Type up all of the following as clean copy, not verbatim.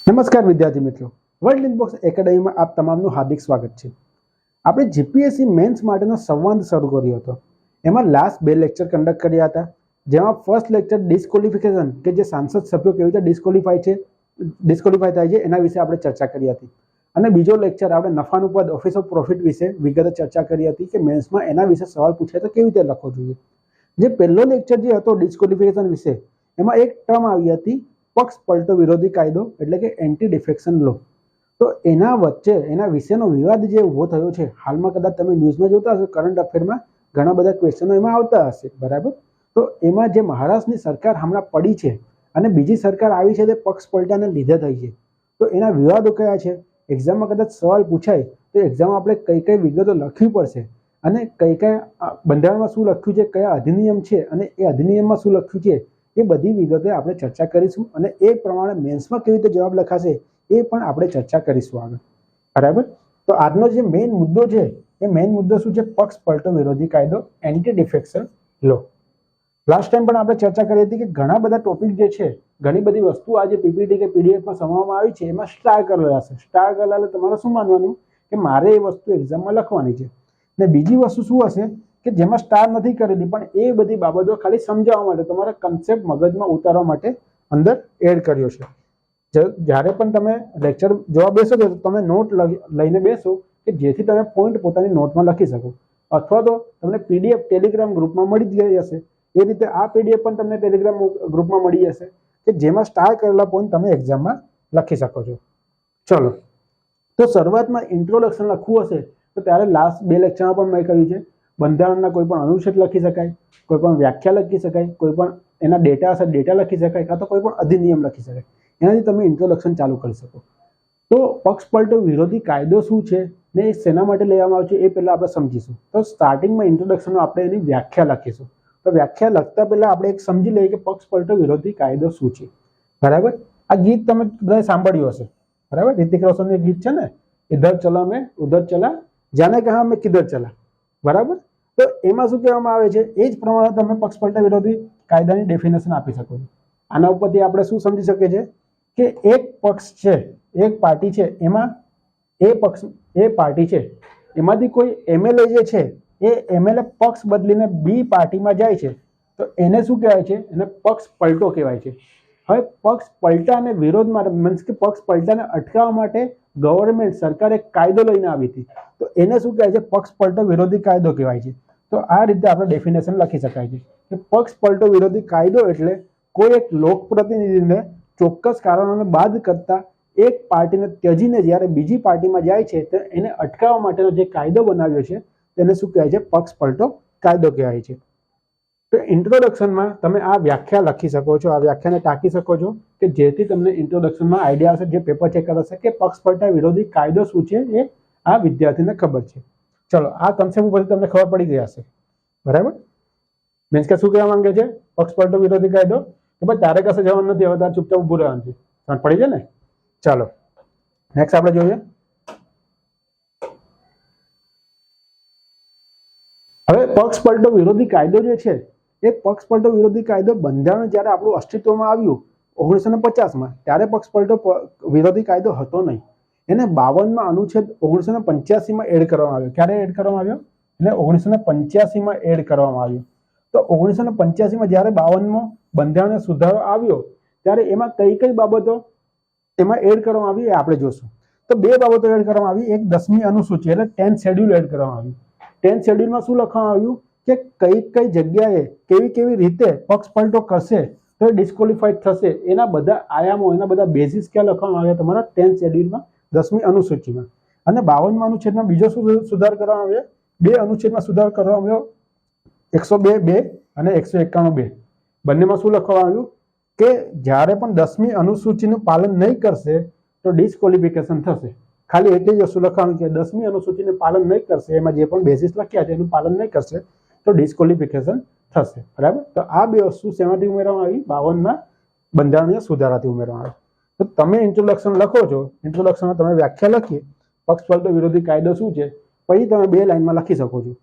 નમસ્કાર વિદ્યાર્થી મિત્રો, વર્લ્ડ ઇનબોક્સ એકેડમીમાં આપ તમામનું હાર્દિક સ્વાગત છે। આપણે જીપીએસસી મેન્સ માટેનો સંવાદ શરૂ કર્યો હતો। એમાં લાસ્ટ 2 લેક્ચર કન્ડક્ટ કર્યા હતા, જેમાં ફર્સ્ટ લેક્ચર ડિસ્કોલિફિકેશન કે જે સાંસદ સભ્યો કેવી રીતે ડિસ્કોલિફાય થાય છે એના વિશે આપણે ચર્ચા કરી હતી, અને બીજો લેક્ચર આપણે નફાનું પદ ઓફિસ ઓફ પ્રોફિટ વિશે વિગતે ચર્ચા કરી હતી કે મેન્સમાં એના વિશે સવાલ પૂછાય તો કેવી રીતે લખવો જોઈએ। જે પહેલો લેક્ચર જે હતો ડિસ્કોલિફિકેશન વિશે, એમાં એક ટર્મ આવી હતી પક્ષ પલટો વિરોધી કાયદો એટલે કે એન્ટી ડિફેક્શન લો। તો એના વચ્ચે એના વિશેનો વિવાદ જે ઊભો થયો છે, હાલમાં કદાચ તમે ન્યૂઝમાં જોતા હશો, કરંટ અફેરમાં ઘણા બધા ક્વેશ્ચનો એમાં આવતા હશે, બરાબર। તો એમાં જે મહારાષ્ટ્રની સરકાર હમણાં પડી છે અને બીજી સરકાર આવી છે તે પક્ષ પલટાને લીધે થઈ છે, તો એના વિવાદો કયા છે, એક્ઝામમાં કદાચ સવાલ પૂછાય તો એક્ઝામમાં આપણે કઈ કઈ વિગતો લખવી પડશે અને કઈ કઈ બંધારણમાં શું લખ્યું છે, કયા અધિનિયમ છે અને એ અધિનિયમમાં શું લખ્યું છે, એ બધી વિગતે આપણે ચર્ચા કરીશું અને એ પ્રમાણે મેન્સમાં કેવી રીતે જવાબ લખાશે એ પણ આપણે ચર્ચા કરીશું આગળ, બરાબર। તો આજનો જે મેઇન મુદ્દો છે એ મેઇન મુદ્દો શું છે, પક્ષ પલટો વિરોધી કાયદો એન્ટી ડિફેક્શન લો। લાસ્ટ ટાઈમ પણ આપણે ચર્ચા કરી હતી કે ઘણા બધા ટોપિક જે છે, ઘણી બધી વસ્તુ આજે પીપીટી કે પીડીએફમાં સમાવવામાં આવી છે, એમાં સ્ટાર કરેલા છે। સ્ટાર કરેલા એટલે તમારે શું માનવાનું કે મારે એ વસ્તુ એક્ઝામમાં લખવાની છે, ને બીજી વસ્તુ શું હશે કે જેમાં સ્ટાર નથી કરેલી પણ એ બધી બાબતો ખાલી સમજાવવા માટે, તમારા કન્સેપ્ટ મગજમાં ઉતારવા માટે અંદર એડ કર્યો છે। જ્યારે પણ તમે લેક્ચર જોવા બેસો તો તમે નોટ લઈને બેસો કે જેથી તમે પોઈન્ટ પોતાની નોટમાં લખી શકો, અથવા તો તમને પીડીએફ ટેલિગ્રામ ગ્રુપમાં મળી જ ગઈ હશે, એ રીતે આ પીડીએફ પણ તમને ટેલિગ્રામ ગ્રુપમાં મળી જશે કે જેમાં સ્ટાર કરેલા પોઈન્ટ તમે એક્ઝામમાં લખી શકો છો। ચલો, તો શરૂઆતમાં ઇન્ટ્રોડક્શન લખવું હશે તો ત્યારે લાસ્ટ 2 લેક્ચરમાં પણ મેં કહ્યું છે, બંધારણના કોઈ પણ અનુચ્છેદ લખી શકાય, કોઈ પણ વ્યાખ્યા લખી શકાય, કોઈ પણ એના ડેટા હશે ડેટા લખી શકાય, કાં તો કોઈ પણ અધિનિયમ લખી શકાય, એનાથી તમે ઇન્ટ્રોડક્શન ચાલુ કરી શકો। તો પક્ષ પલટો વિરોધી કાયદો શું છે ને એ શેના માટે લેવામાં આવે છે એ પહેલા આપણે સમજીશું। તો સ્ટાર્ટિંગમાં ઇન્ટ્રોડક્શનમાં આપણે એની વ્યાખ્યા લખીશું। તો વ્યાખ્યા લખતા પહેલા આપણે એક સમજી લઈએ કે પક્ષ પલટો વિરોધી કાયદો શું છે, બરાબર। આ ગીત તમે બધા સાંભળ્યું હશે, બરાબર, રિતિક રોશનનું એક ગીત છે ને, ઇધર ચલા મેં ઉધર ચલા, જાને કહા મેં કિધર ચલા, બરાબર। તો એમાં શું કહેવામાં આવે છે એ જ પ્રમાણે તમે પક્ષ પલટા વિરોધી કાયદાની ડેફિનેશન આપી શકો છો। આના ઉપરથી આપણે શું સમજી શકીએ છીએ કે એક પક્ષ છે, એક પાર્ટી છે, એમાં એ પાર્ટી છે એમાંથી કોઈ એમએલએ જે છે એ એમએલએ પક્ષ બદલીને બી પાર્ટીમાં જાય છે તો એને શું કહેવાય છે, એને પક્ષ પલટો કહેવાય છે। હવે પક્ષ પલટા અને વિરોધ માટે મીન્સ કે પક્ષ પલટાને અટકાવવા માટે ગવર્મેન્ટ સરકાર એક કાયદો લઈને આવી હતી, તો એને શું કહેવાય છે, પક્ષ પલટો વિરોધી કાયદો કહેવાય છે। તો આ રીતે આપણે ડેફિનેશન લખી શકાય છે કે પક્ષ પલટો વિરોધી કાયદો એટલે કોઈ એક લોકપ્રતિનિધિને ચોક્કસ કારણોને બાદ કરતા એક પાર્ટીને ત્યજીને જ્યારે બીજી પાર્ટીમાં જાય છે તો એને અટકાવવા માટેનો જે કાયદો બનાવ્યો છે તેને શું કહેવાય છે, પક્ષ પલટો કાયદો કહેવાય છે। તો ઇન્ટ્રોડક્શનમાં તમે આ વ્યાખ્યા લખી શકો છો, આ વ્યાખ્યાને ટાંકી શકો છો કે જેથી તમને ઇન્ટ્રોડક્શનમાં આઈડિયા હશે, જે પેપર ચેકર હશે કે પક્ષ પલટા વિરોધી કાયદો શું છે એ આ વિદ્યાર્થીને ખબર છે। ચલો, આ કન્સેપ્ટ ઉપરથી તમને ખબર પડી ગઈ હશે, બરાબર। મીન્સ કે શું કહેવા માંગે છે પક્ષ પલટો વિરોધી કાયદો, કે ભાઈ તારે કશે જવાનું નથી, હવે તારે ચૂપચાપ ઉભું રહેવાનું છે, સમજ પડી છે ને। ચાલો નેક્સ્ટ આપણે જોઈએ। હવે પક્ષ પલટો વિરોધી કાયદો જે છે એ પક્ષ પલટો વિરોધી કાયદો બંધારણ જ્યારે આપણું અસ્તિત્વમાં આવ્યું 1950માં, ત્યારે પક્ષ પલટો વિરોધી કાયદો હતો નહીં, એને 52માં અનુચ્છેદ 1985માં એડ કરવામાં આવ્યો। ક્યારે એડ કરવામાં આવ્યો? એટલે 1985માં એડ કરવામાં આવ્યો। તો 1985માં જ્યારે 52મો બંધારણીય સુધારો આવ્યો ત્યારે એમાં કઈ કઈ બાબતો એમાં એડ કરવામાં આવી એ આપણે જોશું। તો 2 બાબતો એડ કરવામાં આવી, એક 10મી અનુસૂચિ એટલે 10th શેડ્યુલ એડ કરવામાં આવ્યું। 10th શેડ્યુલમાં શું લખવામાં આવ્યું કે કઈ કઈ જગ્યાએ કેવી કેવી રીતે પક્ષ પલટો કરશે તો ડિસ્કોલિફાઈડ થશે, એના બધા આયામો, એના બધા બેઝિસ ક્યાં લખવામાં આવ્યા તમારા 10th શેડ્યુલમાં 10મી અનુસૂચિમાં। અને 52મા અનુચ્છેદમાં બીજો શું સુધાર કરવામાં આવ્યો? 2 અનુચ્છેદમાં સુધાર કરવામાં આવ્યો, 102(2) અને 191(2). બંનેમાં શું લખવામાં આવ્યું કે જ્યારે પણ 10મી અનુસૂચિનું પાલન નહીં કરશે તો ડિસ્કોલિફિકેશન થશે। ખાલી એટલી જ વસ્તુ લખવાનું કે 10મી અનુસૂચિનું પાલન નહીં કરશે, એમાં જે પણ બેઝિસ લખ્યા છે એનું પાલન નહીં કરશે તો ડિસ્કોલિફિકેશન થશે, બરાબર। તો આ 2 વસ્તુ શેમાંથી ઉમેરવામાં આવી? 52ના બંધારણીય સુધારાથી ઉમેરવામાં આવી। તો તમે ઇન્ટ્રોડક્શન લખો છો, ઇન્ટ્રોડક્શનમાં તમે વ્યાખ્યા લખી પક્ષ પલટો વિરોધી કાયદો શું છે, પછી તમે 2 લાઈનમાં લખી શકો છો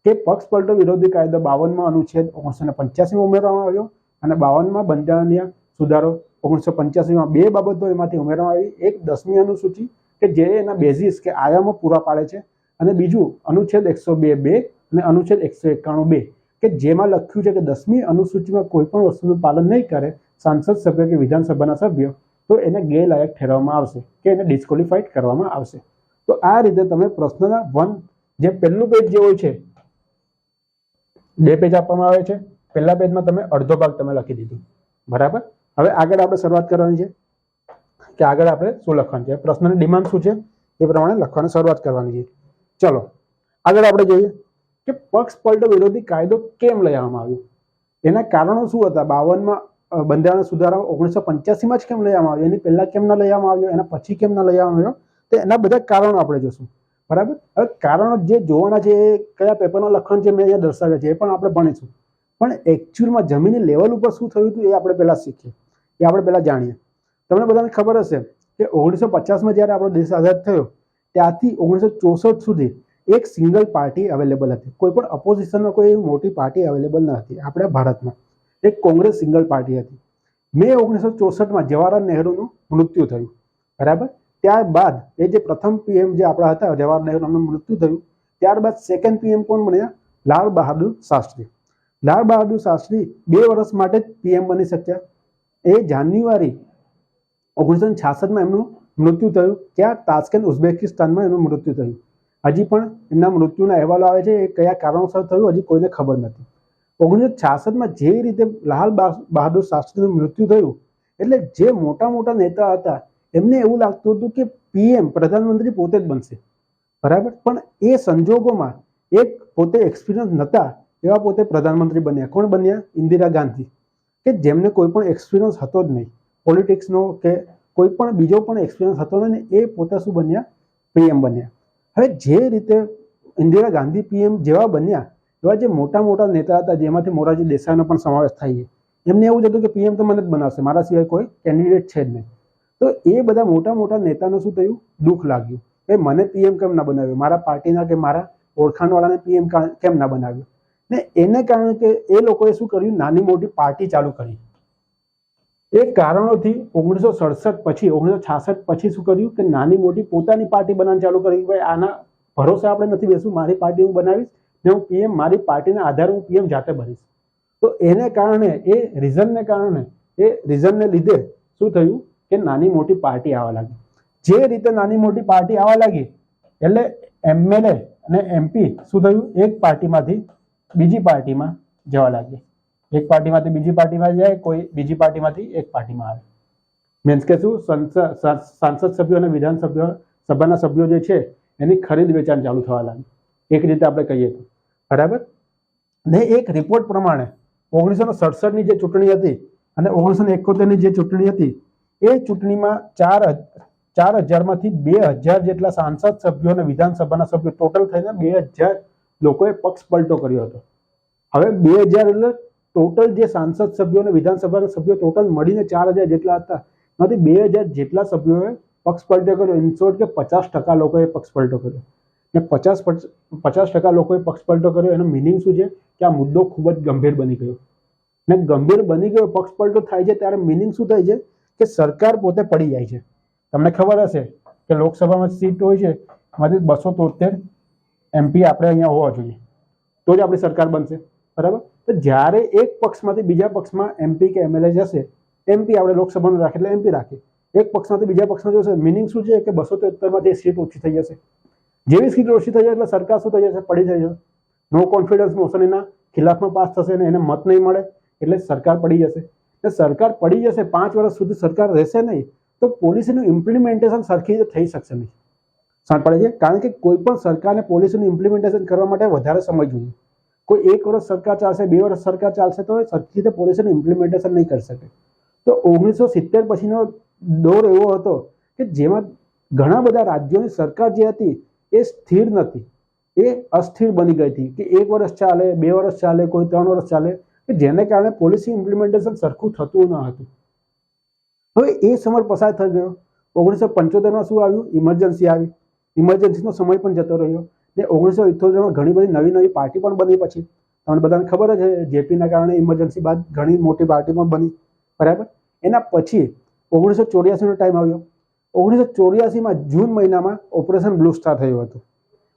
કે પક્ષ પલટો વિરોધી કાયદો 52માં અનુચ્છેદ 1985માં ઉમેરવામાં આવ્યો અને 52માં બંધારણીય સુધારો 1985માં 2 બાબતો એમાંથી ઉમેરવામાં આવી. એક 10મી અનુસૂચિ કે જે એના બેઝિસ કે આયામો પૂરા પાડે છે, અને બીજું અનુચ્છેદ 102(2) અને અનુચ્છેદ 191(2) કે જેમાં લખ્યું છે કે 10મી અનુસૂચિમાં કોઈ પણ વસ્તુનું પાલન નહીં કરે સાંસદ સભ્ય કે વિધાનસભાના સભ્ય, તો એને ગેરલાયક ઠેરવવામાં આવશે કે એને ડિસ્કોલિફાઈડ કરવામાં આવશે. તો આ રીતે તમે પ્રશ્નના જે પહેલું પેજ જે હોય છે, 2 પેજ આપવામાં આવે છે. પહેલા પેજમાં તમે અડધો ભાગ તમે લખી દીધું, બરાબર. હવે આગળ આપણે શરૂઆત કરવાની છે કે આગળ આપણે શું લખવાનું છે, પ્રશ્નની ડિમાન્ડ શું છે એ પ્રમાણે લખવાની શરૂઆત કરવાની છે. ચલો આગળ આપણે જોઈએ કે પક્ષ પલટો વિરોધી કાયદો કેમ લઈ આવવામાં આવ્યો, એના કારણો શું હતા. 52માં બંધારણ સુધારા 1985માં જ કેમ લઈ આવવામાં આવ્યો, એની પહેલા કેમ ના લઈ આવવામાં આવ્યો, એના પછી કેમ ના લઈ આવવામાં આવ્યો, તો એના બધા કારણો આપણે જોશું, બરાબર. હવે કારણો જે જોવાના છે એ કયા પેપરમાં લખવાનું છે મેં અહીંયા દર્શાવ્યા છે, એ પણ આપણે ભણીશું. પણ એકચ્યુઅલમાં જમીની લેવલ ઉપર શું થયું હતું એ આપણે પહેલાં શીખીએ, એ આપણે પહેલાં જાણીએ. તમને બધાને ખબર હશે કે 1950માં જ્યારે આપણો દેશ આઝાદ થયો ત્યારથી 1964 સુધી એક સિંગલ પાર્ટી અવેલેબલ હતી. કોઈ પણ અપોઝિશનમાં કોઈ એવી મોટી પાર્ટી અવેલેબલ ન હતી આપણા ભારતમાં. એક કોંગ્રેસ સિંગલ પાર્ટી હતી. મે 1964માં જવાહરલાલ નહેરુનું મૃત્યુ થયું, બરાબર. ત્યારબાદ એ જે પ્રથમ પીએમ જે આપણા હતા જવાહરલાલ નહેરુનું મૃત્યુ થયું, ત્યારબાદ સેકન્ડ પીએમ કોણ બન્યા? લાલ બહાદુર શાસ્ત્રી. લાલ બહાદુર શાસ્ત્રી 2 વર્ષ માટે જ પીએમ બની શક્યા. એ જાન્યુઆરી 1966માં એમનું મૃત્યુ થયું. ત્યાં તાશ્કેન્ટ ઉઝબેકિસ્તાનમાં એમનું મૃત્યુ થયું. હજી પણ એમના મૃત્યુના અહેવાલો આવે છે, એ કયા કારણોસર થયું હજી કોઈને ખબર નથી. 1966માં જે રીતે લાલ બહાદુર શાસ્ત્રીનું મૃત્યુ થયું એટલે જે મોટા મોટા નેતા હતા એમને એવું લાગતું હતું કે પીએમ પ્રધાનમંત્રી પોતે જ બનશે, બરાબર. પણ એ સંજોગોમાં એક પોતે એક્સપિરિયન્સ નહોતા એવા પોતે પ્રધાનમંત્રી બન્યા. કોણ બન્યા? ઇન્દિરા ગાંધી, કે જેમને કોઈ પણ એક્સપિરિયન્સ હતો જ નહીં પોલિટિક્સનો કે કોઈ પણ બીજો પણ એક્સપિરિયન્સ હતો નહીં, એ પોતે શું બન્યા? પીએમ બન્યા. હવે જે રીતે ઇન્દિરા ગાંધી પીએમ જેવા બન્યા એવા જે મોટા મોટા નેતા હતા, જેમાંથી મોરારજી દેસાઈનો પણ સમાવેશ થાય છે, એમને એવું જ હતું કે પીએમ તો મને જ બનાવશે, મારા સિવાય કોઈ કેન્ડિડેટ છે જ નહીં. તો એ બધા મોટા મોટા નેતાનું શું થયું? દુઃખ લાગ્યું કે મને પીએમ કેમ ના બનાવ્યું, મારા પાર્ટીના કે મારા ઓળખાણવાળાને પીએમ કેમ ના બનાવ્યું. ને એને કારણે કે એ લોકોએ શું કર્યું? નાની મોટી પાર્ટી ચાલુ કરી. એ કારણોથી 1967 પછી 1966 પછી શું કર્યું કે નાની મોટી પોતાની પાર્ટી બનાવવાની ચાલુ કરી. ભાઈ આના ભરોસે આપણે નથી બેસવું, મારી પાર્ટી હું બનાવીશ ને હું પીએમ મારી પાર્ટીના આધારે હું પીએમ જાતે બનીશ. તો એને કારણે એ રીઝનને લીધે શું થયું કે નાની મોટી પાર્ટી આવવા લાગી. જે રીતે નાની મોટી પાર્ટી આવવા લાગી એટલે એમએલએ અને એમપી શું થયું? એક પાર્ટીમાંથી બીજી પાર્ટીમાં જવા લાગી. એક પાર્ટીમાંથી બીજી પાર્ટીમાં જાય, કોઈ બીજી પાર્ટીમાંથી એક પાર્ટીમાં આવે. મીન્સ કે શું? સાંસદ સભ્યો અને વિધાનસભ્ય સભાના સભ્યો જે છે એની ખરીદ વેચાણ ચાલુ થવા લાગી, એક રીતે આપણે કહીએ તો, બરાબર. ને એક રિપોર્ટ પ્રમાણે 1967ની જે ચૂંટણી હતી અને 1971ની જે ચૂંટણી હતી એ ચૂંટણીમાં 4,000માંથી 2,000 જેટલા સાંસદ સભ્યો અને વિધાનસભાના સભ્યો ટોટલ થઈને 2,000 લોકોએ પક્ષ પલટો કર્યો હતો. હવે 2,000 એટલે ટોટલ જે સાંસદ સભ્યો અને વિધાનસભાના સભ્યો ટોટલ મળીને 4,000 જેટલા હતા, એમાંથી 2,000 જેટલા સભ્યોએ પક્ષ પલટો કર્યો. ઇન શોર્ટ કે 50% લોકોએ પક્ષ પલટો કર્યો. ને 50% લોકોએ પક્ષ પલટો કર્યો એનો મિનિંગ શું છે કે આ મુદ્દો ખૂબ જ ગંભીર બની ગયો. ને ગંભીર બની ગયો, પક્ષ પલટો થાય છે ત્યારે મિનિંગ શું થાય છે કે સરકાર પોતે પડી જાય છે. તમને ખબર હશે કે લોકસભામાં સીટ હોય છે એમાંથી 273 એમપી આપણે અહીંયા હોવા જોઈએ તો જ આપણી સરકાર બનશે, બરાબર. તો જ્યારે એક પક્ષમાંથી બીજા પક્ષમાં એમપી કે એમએલએ જશે, એમપી આપણે લોકસભાનું રાખે એટલે એમપી રાખે, એક પક્ષમાંથી બીજા પક્ષમાં જશે, મિનિંગ શું છે કે 273માંથી સીટ ઓછી થઈ જશે. જેવી સીટ ઓછી થઈ જાય એટલે સરકાર શું થઈ જશે? પડી થઈ જશે. નો કોન્ફિડન્સ મોશન એના ખિલાફમાં પાસ થશે ને એને મત નહીં મળે એટલે સરકાર પડી જશે. સરકાર પડી જશે, 5 વર્ષ સુધી સરકાર રહેશે નહીં, તો પોલિસીનું ઇમ્પ્લિમેન્ટેશન સરખી રીતે થઈ શકશે નહીં. સમજ પડે છે? કારણ કે કોઈ પણ સરકારને પોલિસીનું ઇમ્પ્લિમેન્ટેશન કરવા માટે વધારે સમય જોઈએ. કોઈ 1 વર્ષ સરકાર ચાલશે, 2 વર્ષ સરકાર ચાલશે તો સરખી રીતે પોલિસીનું ઇમ્પ્લિમેન્ટેશન નહીં કરી શકે. તો 1970 પછીનો દોર એવો હતો કે જેમાં ઘણા બધા રાજ્યોની સરકાર જે હતી એ સ્થિર નથી, એ અસ્થિર બની ગઈ હતી કે 1 વર્ષ ચાલે, 2 વર્ષ ચાલે, કોઈ 3 વર્ષ ચાલે, કે જેને કારણે પોલિસી ઇમ્પ્લિમેન્ટેશન સરખું થતું ન હતું. હવે એ સમય પસાર થઈ ગયો. 1975માં શું આવ્યું? ઇમરજન્સી આવી. ઇમરજન્સીનો સમય પણ જતો રહ્યો. ને 1978માં ઘણી બધી નવી નવી પાર્ટી પણ બની. પછી તમને બધાને ખબર જ છે જેપીના કારણે ઇમરજન્સી બાદ ઘણી મોટી પાર્ટી પણ બની, બરાબર. એના પછી 1984નો ટાઈમ આવ્યો. 1984માં જૂન મહિનામાં ઓપરેશન બ્લુ સ્ટાર થયું હતું.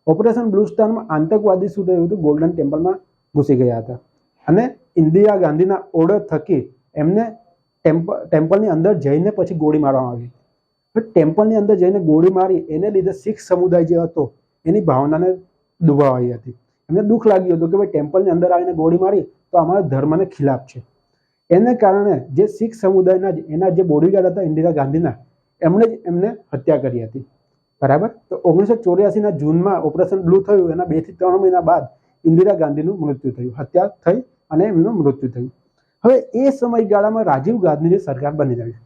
ઓપરેશન બ્લુ સ્ટારમાં આતંકવાદી શું થયું હતું, ગોલ્ડન ટેમ્પલમાં ઘૂસી ગયા હતા અને ઇન્દિરા ગાંધીના ઓર્ડર થકી એમને ટેમ્પલની અંદર જઈને પછી ગોળી મારવામાં આવી. ટેમ્પલની અંદર જઈને ગોળી મારી એને લીધે શીખ સમુદાય જે હતો એની ભાવનાને દુભાવાઈ હતી. એમને દુઃખ લાગ્યું હતું કે ભાઈ ટેમ્પલની અંદર આવીને ગોળી મારી તો અમારા ધર્મને ખિલાફ છે. એને કારણે જે શીખ સમુદાયના એના જે બોડીગાર્ડ હતા ઇન્દિરા ગાંધીના, એમણે જ એમને હત્યા કરી હતી. બરાબર. તો 1984ના જૂનમાં ઓપરેશન બ્લુ થયું, એના 2 થી 3 મહિના બાદ ઇન્દિરા ગાંધીનું મૃત્યુ થયું, હત્યા થઈ અને એમનું મૃત્યુ થયું. હવે એ સમયગાળામાં રાજીવ ગાંધીની સરકાર બની રહી.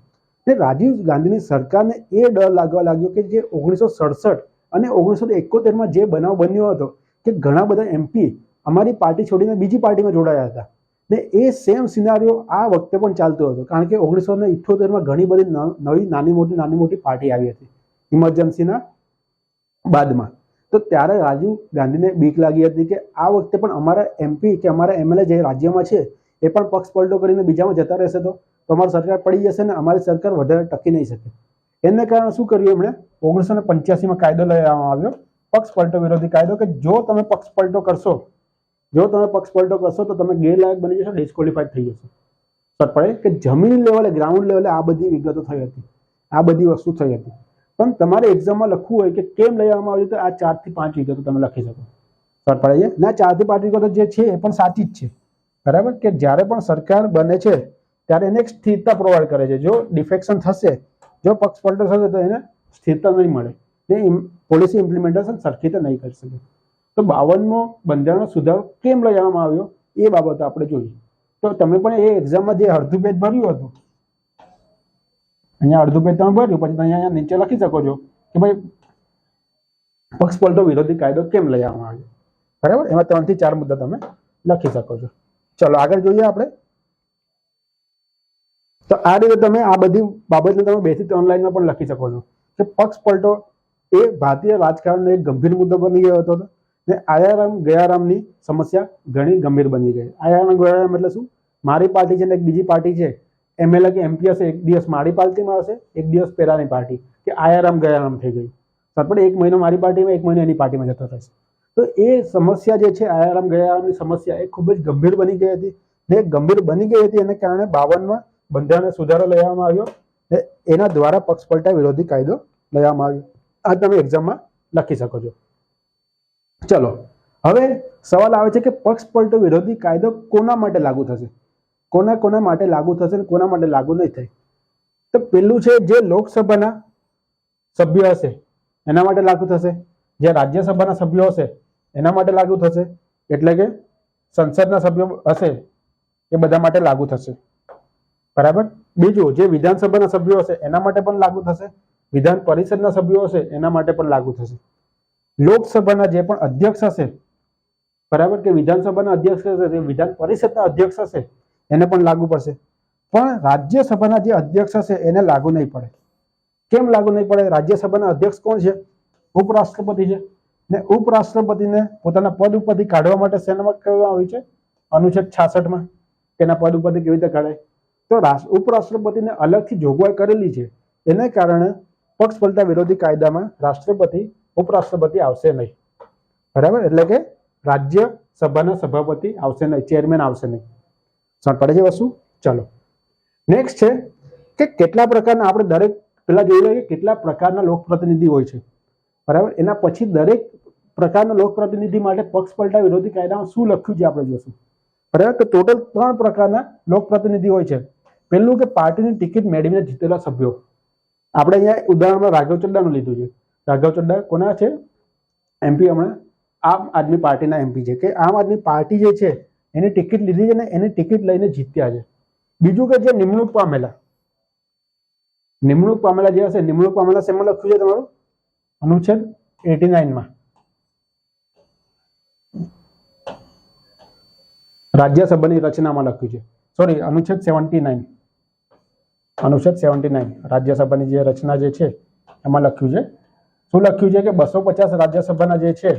ને રાજીવ ગાંધીની સરકારને એ ડર લાગવા લાગ્યો કે જે 1967 અને 1971માં જે બનાવ બન્યો હતો કે ઘણા બધા એમપી અમારી પાર્ટી છોડીને બીજી પાર્ટીમાં જોડાયા હતા, ને એ સેમ સિનારીઓ આ વખતે પણ ચાલતો હતો. કારણ કે 1978માં ઘણી બધી નવી નાની મોટી પાર્ટી આવી હતી ઇમરજન્સીના બાદમાં. તો ત્યારે રાજીવ ગાંધીને બીક લાગી હતી કે આ વખતે પણ અમારા એમપી કે અમારા એમએલએ જે રાજ્યમાં છે એ પણ પક્ષ પલટો કરીને બીજામાં જતા રહેશે તો અમારી સરકાર પડી જશે ને અમારી સરકાર વધારે ટકી નહીં શકે. એને કારણે શું કર્યું એમણે, 1985માં કાયદો લઈ આવવામાં આવ્યો, પક્ષ પલટો વિરોધી કાયદો, કે જો તમે પક્ષ પલટો કરશો તો તમે ગેરલાયક બની જશો, ડિસ્કોલિફાઈડ થઈ જશો. પડે કે જમીન લેવલે, ગ્રાઉન્ડ લેવલે આ બધી વિગતો થઈ હતી, આ બધી વસ્તુ થઈ હતી. પણ તમારે એક્ઝામમાં લખવું હોય કે કેમ લઈ આવવામાં આવ્યું તો આ 4 થી 5 વિગતો તમે લખી શકો. પડે છે ના 4 થી 5 વિગતો જે છે એ પણ સાચી જ છે. બરાબર. કે જ્યારે પણ સરકાર બને છે ત્યારે એને એક સ્થિરતા પ્રોવાઈડ કરે છે. જો ડિફેક્શન થશે, જો પક્ષ પલટો થશે તો એને સ્થિરતા નહીં મળે, ને પોલિસી ઇમ્પ્લિમેન્ટેશન સરખી રીતે નહીં કરી શકે. તો 52મો બંધારણનો સુધારો કેમ લઈ આવવામાં આવ્યો એ બાબત આપણે જોઈએ. તો તમે પણ એ એક્ઝામમાં જે અડધું પેજ ભર્યું હતું, અહીંયા અડધું પેજ તમે ભર્યું, પછી તમે અહીંયા નીચે લખી શકો છો કે ભાઈ પક્ષ પલટો વિરોધી કાયદો કેમ લઈ આવવામાં આવ્યો. બરાબર. એમાં 3 થી 4 મુદ્દા તમે લખી શકો છો. ચલો આગળ જોઈએ આપણે. તો આ રીતે તમે આ બધી બાબતને તમે 2 થી 3 લાઈનમાં પણ લખી શકો છો કે પક્ષ પલટો એ ભારતીય રાજકારણનો એક ગંભીર મુદ્દો બની ગયો હતો ને આયારામ ગયારામની સમસ્યા ઘણી ગંભીર બની ગઈ. આયારામ ગયારામ એટલે શું, મારી પાર્ટી છે ને એક બીજી પાર્ટી છે, એમએલએ કે એમપી હશે, એક દિવસ મારી પાર્ટીમાં હશે, એક દિવસ પેલાની પાર્ટી, કે આયારામ ગયારામ થઈ ગઈ. આપણે 1 મહિનો મારી પાર્ટીમાં, 1 મહિનો એની પાર્ટીમાં જતો રહેશે. તો એ સમસ્યા જે છે આયારામ ગયારામની સમસ્યા એ ખૂબ જ ગંભીર બની ગઈ હતી. ને ગંભીર બની ગઈ હતી એને કારણે 52માં બંધારણનો સુધારો લઈ આવવામાં આવ્યો. એના દ્વારા પક્ષ પલટા વિરોધી કાયદો લઈ આવવામાં આવ્યો. આ તમે એક્ઝામમાં લખી શકો છો. ચલો હવે સવાલ આવે છે કે પક્ષ પલટો વિરોધી કાયદો કોના માટે લાગુ થશે, કોના માટે લાગુ થશે અને કોના માટે લાગુ નહીં થાય. તો પેલું છે જે લોકસભાના સભ્યો હશે એના માટે લાગુ થશે, જે રાજ્યસભાના સભ્યો હશે એના માટે લાગુ થશે, એટલે કે સંસદના સભ્યો હશે એ બધા માટે લાગુ થશે. બરાબર. બીજું જે વિધાનસભાના સભ્યો હશે એના માટે પણ લાગુ થશે, વિધાન પરિષદના સભ્યો હશે એના માટે પણ લાગુ થશે. લોકસભાના જે પણ અધ્યક્ષ હશે, બરાબર, કે વિધાનસભાના અધ્યક્ષ હશે, વિધાન પરિષદના અધ્યક્ષ હશે એને પણ લાગુ પડશે. પણ રાજ્યસભાના જે અધ્યક્ષ હશે એને લાગુ નહીં પડે. કેમ લાગુ નહીં પડે? રાજ્યસભાના અધ્યક્ષ કોણ છે? ઉપરાષ્ટ્રપતિ છે. ને ઉપરાષ્ટ્રપતિને પોતાના પદ ઉપરથી કાઢવા માટે શેનામાં કહેવામાં આવ્યું છે? અનુચ્છેદ 66માં તેના પદ ઉપરથી કેવી રીતે કાઢાય? તો ઉપરાષ્ટ્રપતિને અલગથી જોગવાઈ કરેલી છે. એને કારણે પક્ષ પલટા વિરોધી કાયદામાં રાષ્ટ્રપતિ ઉપરાષ્ટ્રપતિ આવશે નહીં. બરાબર. એટલે કે રાજ્યસભાના સભાપતિ આવશે નહીં, ચેરમેન આવશે નહીં. સમજ પડે છે વસ્તુ? ચલો નેક્સ્ટ છે કે કેટલા પ્રકારના, આપણે દરેક પેલા જોઈ લઈએ કેટલા પ્રકારના લોકપ્રતિનિધિ હોય છે. બરાબર. એના પછી દરેક પ્રકારના લોકપ્રતિનિધિ માટે પક્ષ પલટા વિરોધી કાયદામાં શું લખ્યું છે આપણે જોશું. બરાબર. તો ટોટલ 3 પ્રકારના લોકપ્રતિનિધિ હોય છે. પહેલું કે પાર્ટીની ટિકિટ મેળવીને જીતેલા સભ્યો. આપણે અહીંયા ઉદાહરણમાં રાઘવ ચડ્ડાનું લીધું છે. રાઘવ ચડ્ડા કોના છે? એમપી, હમણાં આમ આદમી પાર્ટીના એમપી છે, કે આમ આદમી પાર્ટી જે છે એની ટિકિટ લીધી છે ને એની ટિકિટ લઈને જીત્યા છે. બીજું કે જે નિમણૂક પામેલા જે હશે, નિમણૂક પામેલા શેમાં લખ્યું છે તમારું? અનુચ્છેદ 89માં રાજ્યસભાની રચનામાં લખ્યું છે. સોરી, અનુચ્છેદ 79 રાજ્યસભાની જે રચના જે છે એમાં લખ્યું છે. શું લખ્યું છે? કે 250 રાજ્યસભાના જે છે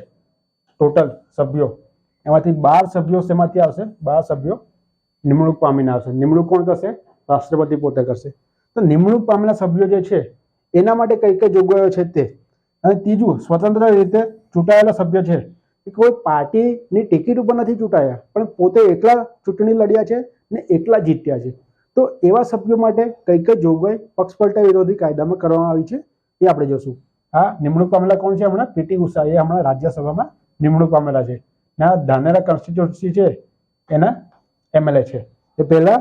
ટોટલ સભ્યો, એમાંથી 12 સભ્યો શેમાંથી આવશે? 12 સભ્યો નિમણૂક પામીને આવશે. નિમણૂક કોણ કરશે? રાષ્ટ્રપતિ પોતે કરશે. તો નિમણૂક પામેલા સભ્યો જે છે એના માટે કઈ કઈ જોગવાઈઓ છે તે. અને ત્રીજું, સ્વતંત્ર રીતે ચૂંટાયેલા સભ્ય છે એ કોઈ પાર્ટીની ટિકિટ ઉપર નથી ચૂંટાયા, પણ પોતે એકલા ચૂંટણી લડ્યા છે ને એકલા જીત્યા છે. તો એવા સભ્યો માટે કઈ કઈ જોગવાઈ પક્ષપલટા વિરોધી કાયદામાં કરવામાં આવી છે એ આપણે જોશું. આ નિમણૂક પામેલા કોણ છે? હમણાં પીટી ઉષા, એ હમણાં રાજ્યસભામાં નિમણૂક પામેલા છે. ના ધાનેરા કોન્સ્ટિટ્યુન્સી છે એના એમએલએ છે. એ પહેલા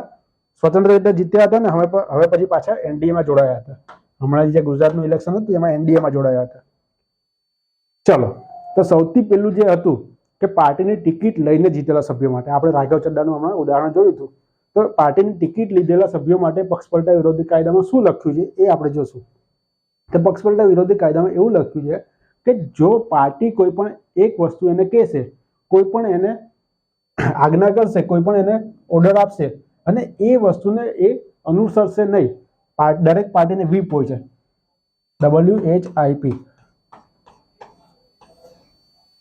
સ્વતંત્ર રીતે જીત્યા હતા ને હવે પછી પાછા એનડીએમાં જોડાયા હતા. હમણાં જે ગુજરાતનું ઇલેક્શન હતું એમાં એનડીએમાં જોડાયા હતા. ચલો, તો સૌથી પહેલું જે હતું કે પાર્ટીની ટિકિટ લઈને જીતેલા સભ્યો માટે, આપણે રાઘવ ચડ્ડાનું હમણાં ઉદાહરણ જોયું હતું. તો પાર્ટીની ટિકિટ લીધેલા સભ્યો માટે પક્ષપલટા વિરોધી કાયદામાં શું લખ્યું છે એ આપણે જોશું. તો પક્ષપલટા વિરોધી કાયદામાં એવું લખ્યું છે કે જો પાર્ટી કોઈ પણ એક વસ્તુ એને કહેશે, કોઈ પણ એને આજ્ઞા કરશે, કોઈ પણ એને ઓર્ડર આપશે અને એ વસ્તુને એ અનુસરશે નહીં, દરેક પાર્ટીને વ્હીપ હોય છે, WHIP.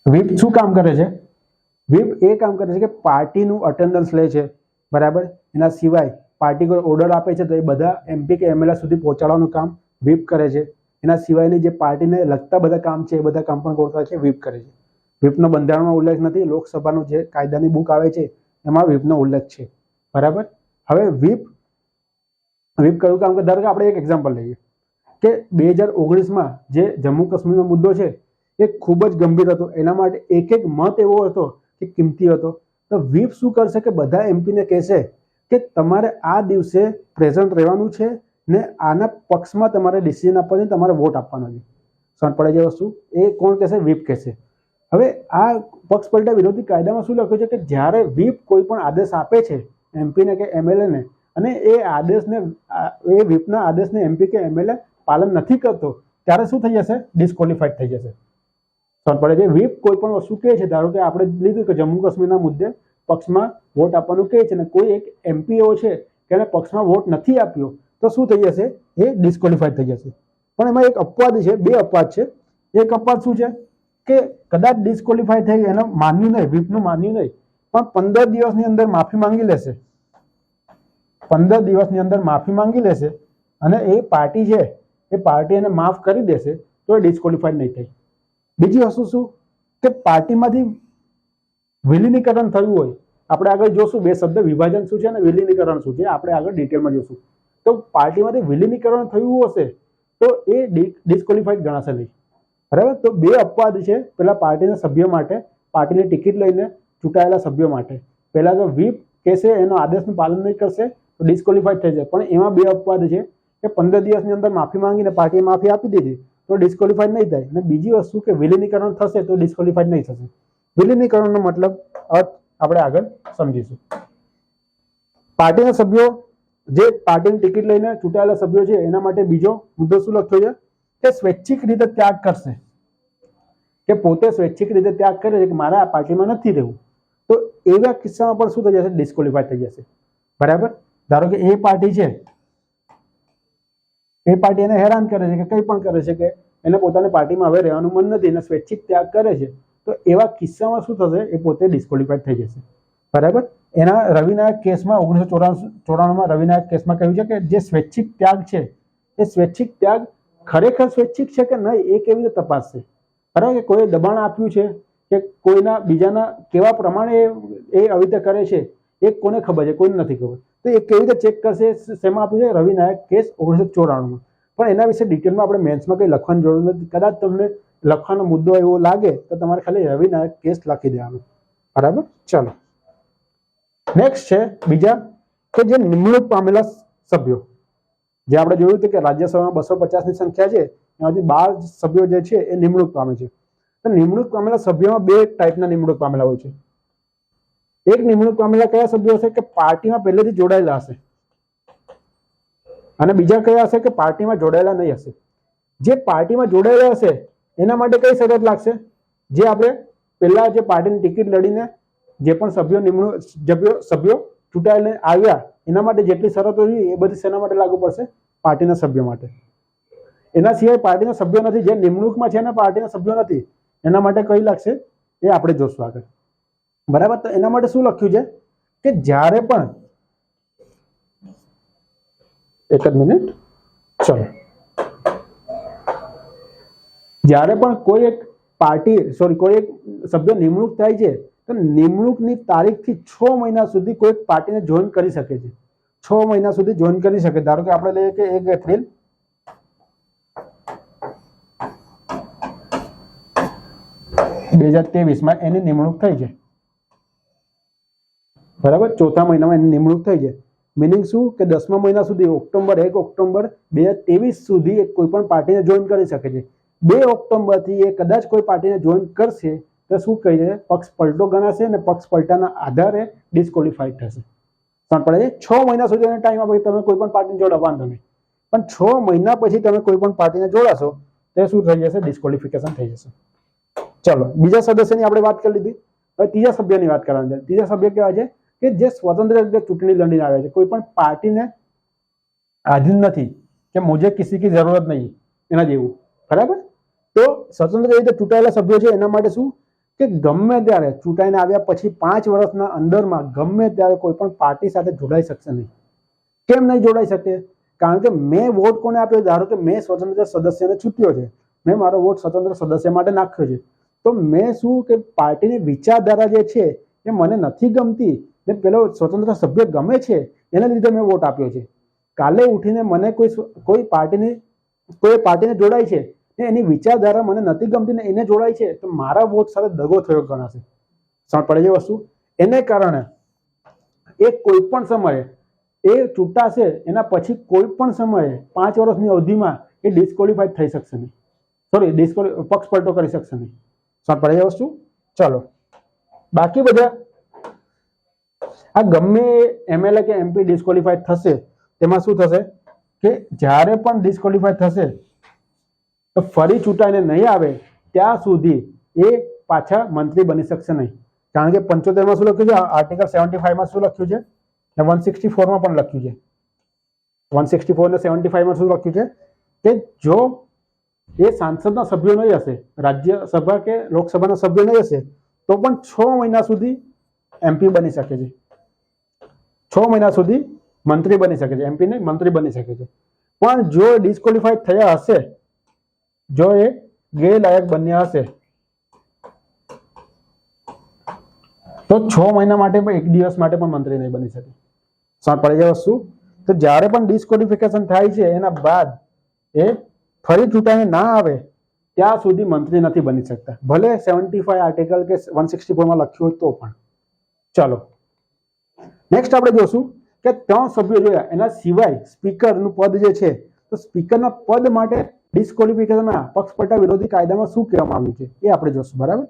વ્હીપ શું કામ કરે છે? વ્હીપ એ કામ કરે છે કે પાર્ટીનું અટેન્ડન્સ લે છે, બરાબર. એના સિવાય પાર્ટી કોઈ ઓર્ડર આપે છે તો એ બધા MP કે MLA સુધી પહોંચાડવાનું કામ વ્હીપ કરે છે. એના સિવાયની જે પાર્ટીને લગતા બધા કામ છે એ બધા કામ પણ કોણ કરે છે? વ્હીપ કરે છે. વ્હીપનો બંધારણમાં ઉલ્લેખ નથી, લોકસભાનું જે કાયદાની બુક આવે છે એમાં વ્હીપનો ઉલ્લેખ છે, બરાબર. હવે વ્હીપ કયું કામ કરે? ધારો કે આપણે એક એક્ઝામ્પલ લઈએ કે 2019માં જે જમ્મુ કાશ્મીરનો મુદ્દો છે એ ખૂબ જ ગંભીર હતો. એના માટે એક એક મત એવો હતો કે કિંમતી હતો. તો વ્હીપ શું કરશે કે બધા MP ને કહેશે કે તમારે આ દિવસે પ્રેઝન્ટ રહેવાનું છે ને આના પક્ષમાં તમારે ડિસિઝન આપવાનું, તમારે વોટ આપવાનો છે. સમજ પડે જે વસ્તુ? એ કોણ કહેશે? વ્હીપ કહેશે. હવે આ પક્ષપલટા વિરોધી કાયદામાં શું લખ્યું છે કે જ્યારે વ્હીપ કોઈ પણ આદેશ આપે છે MP ને કે MLA ને, અને એ આદેશને, એ વ્હીપના આદેશને MP કે MLA પાલન નથી કરતો, ત્યારે શું થઈ જશે? ડિસ્કોલિફાઈડ થઈ જશે. સમજ પડે છે? વ્હીપ કોઈ પણ વસ્તુ કહે છે, ધારો કે આપણે લીધું કે જમ્મુ કાશ્મીરના મુદ્દે પક્ષમાં વોટ આપવાનું કહે છે ને કોઈ એક MP એવો છે કે એને પક્ષમાં વોટ નથી આપ્યો, તો શું થઈ જશે? એ ડિસ્કોલિફાઈડ થઈ જશે. પણ એમાં એક અપવાદ છે, બે અપવાદ છે. એક અપવાદ શું છે કે કદાચ ડિસ્કોલિફાઈ થઈ, એનો માન્યું નહીં, વ્હીપનું માન્યું નહીં, પણ 15 દિવસની અંદર માફી માંગી લેશે, 15 દિવસની અંદર માફી માંગી લેશે અને એ પાર્ટી છે એ પાર્ટી એને માફ કરી દેશે તો એ ડિસ્કોલિફાઈડ નહીં થાય. બીજી વસ્તુ શું કે પાર્ટીમાંથી વિલીનીકરણ થયું હોય, આપણે આગળ જોશું બે શબ્દ, વિભાજન શું છે અને વિલીનીકરણ શું છે, આપણે આગળ ડિટેલમાં જોશું. તો પાર્ટીમાંથી વિલીનીકરણ થયું હશે તો એ ડિસ્કોલિફાઈડ ગણાશે નહીં, બરાબર. તો બે અપવાદ છે પેલા પાર્ટીના સભ્યો માટે, પાર્ટીની ટિકિટ લઈને ચૂંટાયેલા સભ્યો માટે. પહેલા તો વ્હીપ કહેશે, એનો આદેશનું પાલન નહીં કરશે તો ડિસ્કોલિફાઈડ થઈ જાય. પણ એમાં બે અપવાદ છે કે 15 દિવસની અંદર માફી માંગીને પાર્ટીએ માફી આપી દીધી તો ડિસ્કોલિફાઈડ નહીં થાય. અને બીજી વસ્તુ કે વિલીનીકરણ થશે તો ડિસ્કોલિફાઈડ નહીં થશે. વિલીનીકરણનો મતલબ અર્થ આપણે આગળ સમજીશું. પાર્ટીના સભ્યો, જે પાર્ટીની ટિકિટ લઈને ચૂંટાયેલા સભ્યો છે એના માટે બીજો મુદ્દો શું લખ્યો છે કે સ્વૈચ્છિક રીતે ત્યાગ કરશે, કે પોતે સ્વૈચ્છિક રીતે ત્યાગ કરે છે કે મારે આ પાર્ટીમાં નથી રહેવું, તો એવા કિસ્સામાં પણ શું થઈ જશે? ડિસ્કોલિફાઈડ થઈ જશે, બરાબર. ધારો કે એ પાર્ટી છે, એ પાર્ટી એને હેરાન કરે છે કે કંઈ પણ કરે છે કે એને પોતાની પાર્ટીમાં હવે રહેવાનું મન નથી અને સ્વૈચ્છિક ત્યાગ કરે છે, તો એવા કિસ્સામાં શું થશે? એ પોતે ડિસ્કોલિફાઈડ થઈ જશે, બરાબર. એના રવિનાયક કેસમાં 1994માં રવિનાયક કેસમાં કહ્યું છે કે જે સ્વૈચ્છિક ત્યાગ છે એ સ્વૈચ્છિક ત્યાગ ખરેખર સ્વૈચ્છિક છે કે નહીં એ કેવી રીતે તપાસશે, બરાબર. કે કોઈ દબાણ આપ્યું છે કે કોઈના બીજાના કેવા પ્રમાણે એ આવી રીતે કરે છે એ કોને ખબર છે? કોઈને નથી ખબર. તો એ કેવી રીતે ચેક કરશે? શેમાં આપ્યું છે? રવિનાયક કેસ 1994માં. પણ એના વિશે ડિટેલમાં આપણે મેન્સમાં કંઈ લખવાની જરૂર નથી. કદાચ તમને લખવાનો મુદ્દો એવો લાગે તો તમારે ખાલી રવિનાયક કેસ લખી દેવાનો, બરાબર. ચલો, નેક્સ્ટ છે બીજા કે જે નિમણૂક પામેલા સભ્યો, જે આપણે જોયું હતું કે રાજ્યસભામાં 250ની સંખ્યા છે, એમાંથી 12 સભ્યો જે છે એ નિમણૂક પામે છે. તો નિમણૂક પામેલા સભ્યોમાં બે ટાઈપના નિમણૂક પામેલા હોય છે. એક નિમણૂક પામેલા કયા સભ્યો હશે? કે પાર્ટીમાં પહેલેથી જોડાયેલા હશે, અને બીજા કયા હશે? કે પાર્ટીમાં જોડાયેલા નહીં હશે. જે પાર્ટીમાં જોડાયેલા હશે એના માટે કઈ શરત લાગશે? જે આપણે પહેલા જે પાર્ટીની ટિકિટ લડીને જે પણ સભ્યો ચૂંટાઈને આવ્યા એના માટે જેટલી શરતો છે એ બધી શેના માટે લાગુ પડશે? પાર્ટીના સભ્યો માટે. એના સિવાય પાર્ટીના સભ્યો નથી, જે નિમણૂકમાં છે એના પાર્ટીના સભ્યો નથી, એના માટે કઈ લાગશે એ આપણે જોશું આગળ, બરાબર. તો એના માટે શું લખ્યું છે કે જ્યારે પણ એક જ મિનિટ. ચલો, જ્યારે પણ કોઈ એક કોઈ એક સભ્ય નિમણૂક થાય છે તો નિમણૂકની તારીખથી 6 મહિના સુધી કોઈ પાર્ટીને જોઈન કરી શકે છે. 6 મહિના સુધી જોઈન કરી શકે. ધારો કે આપણે લઈએ કે 1 એપ્રિલ 2023 એની નિમણૂક થઈ છે, બરાબર. ચોથા મહિનામાં એની નિમણૂક થઈ છે. મિનિંગ શું કે 10મા મહિના સુધી 1 ઓક્ટોબર 2023 સુધી એ કોઈ પણ પાર્ટીને જોઈન કરી શકે છે. 2 ઓક્ટોબરથી એ કદાચ કોઈ પાર્ટીને જોઈન કરશે તો શું કહે છે, પક્ષ પલટો ગણાશે અને પક્ષ પલટાના આધારે ડિસ્કોલિફાઈડ થશે. સમજ પડે છે? 6 મહિના સુધી એનો ટાઈમ આપે તમે કોઈ પણ પાર્ટીને જોડાવવાનું તમે, પણ 6 મહિના પછી તમે કોઈ પણ પાર્ટીને જોડાશો તો શું થઈ જશે, ડિસ્કોલિફિકેશન થઈ જશે. ચલો, બીજા સદસ્યની આપણે વાત કરી લીધી. હવે ત્રીજા સભ્યની વાત કરવાની છે. ત્રીજા સભ્ય કેવા છે કે જે સ્વતંત્ર રીતે ચૂંટણી લડીને આવે છે, કોઈ પણ પાર્ટીને આધીન નથી કે મુझे किसी की जरूरत नहीं, એના જેવું, બરાબર. તો સ્વતંત્ર રીતે ચૂંટાયેલા સભ્યો છે એના માટે શું કે ગમે ત્યારે ચૂંટાઈને આવ્યા પછી 5 વર્ષના અંદરમાં ગમે ત્યારે કોઈ પણ પાર્ટી સાથે જોડાઈ શકશે નહીં. કેમ નહીં જોડાઈ શકે? કારણ કે મેં વોટ કોને આપ્યો? ધારો કે મેં સ્વતંત્ર સદસ્યને ચૂંટ્યો છે, મેં મારો વોટ સ્વતંત્ર સદસ્ય માટે નાખ્યો છે, તો મેં શું કે પાર્ટીની વિચારધારા જે છે એ મને નથી ગમતી ને પેલો સ્વતંત્ર સભ્ય ગમે છે એના લીધે મેં વોટ આપ્યો છે. કાલે ઉઠીને મને કોઈ પાર્ટીને જોડાય છે ને એની વિચારધારા મને નથી ગમતી ને એને જોડાય છે તો મારા વોટ સાથે દગો થયો ગણાશે. સમજ પડે છે વસ્તુ? એને કારણે એ કોઈ પણ સમયે એ ચૂંટાશે એના પછી કોઈ પણ સમયે 5 વર્ષની અવધિમાં એ ડિસ્કોલિફાઈડ થઈ શકશે નહીં, પક્ષ પલટો કરી શકશે નહીં. સમજ પડે છે વસ્તુ? ચલો, બાકી બધા આ ગમે એમએલએ કે એમપી ડિસ્કોલિફાઈડ થશે તેમાં શું થશે કે જ્યારે પણ ડિસ્કોલિફાઈડ થશે તો ફરી ચૂંટાઈને નહીં આવે ત્યાં સુધી એ પાછા મંત્રી બની શકશે નહીં. કારણ કે 75માં શું લખ્યું છે, આર્ટિકલ 75માં શું લખ્યું છે ને 164માં પણ લખ્યું છે. 164 ને 75માં શું લખ્યું છે કે જો એ સાંસદના સભ્યો નહીં હશે, રાજ્યસભા કે લોકસભાના સભ્યો નહીં હશે તો પણ 6 મહિના સુધી એમપી બની શકે છે. 6 મહિના સુધી મંત્રી બની શકે છે, એમપી નહીં મંત્રી બની શકે છે. પણ જો ડિસ્કોલિફાઈડ થયા હશે, જો એ ગેરલાયક બન્યા હશે તો 6 મહિના માટે પણ 1 દિવસ માટે પણ મંત્રી નહીં બની શકે. સમજ પડે છે વસ્તુ? તો જ્યારે પણ ડિસ્કોલિફિકેશન થાય છે એના બાદ એ ફરી ચૂંટાઈને ના આવે ત્યાં સુધી મંત્રી નથી બની શકતા, ભલે 75 આર્ટિકલ કે 164માં લખ્યું હોય તો પણ. ચાલો, નેક્સ્ટ આપણે જોશું કે 3 સભ્યો જોયા, એના સિવાય સ્પીકરનું પદ જે છે તો સ્પીકરના પદ માટે ડિસ્કોલિફિકેશનના પક્ષપલટા વિરોધી કાયદામાં શું કહેવામાં આવ્યું છે એ આપણે જોશું, બરાબર.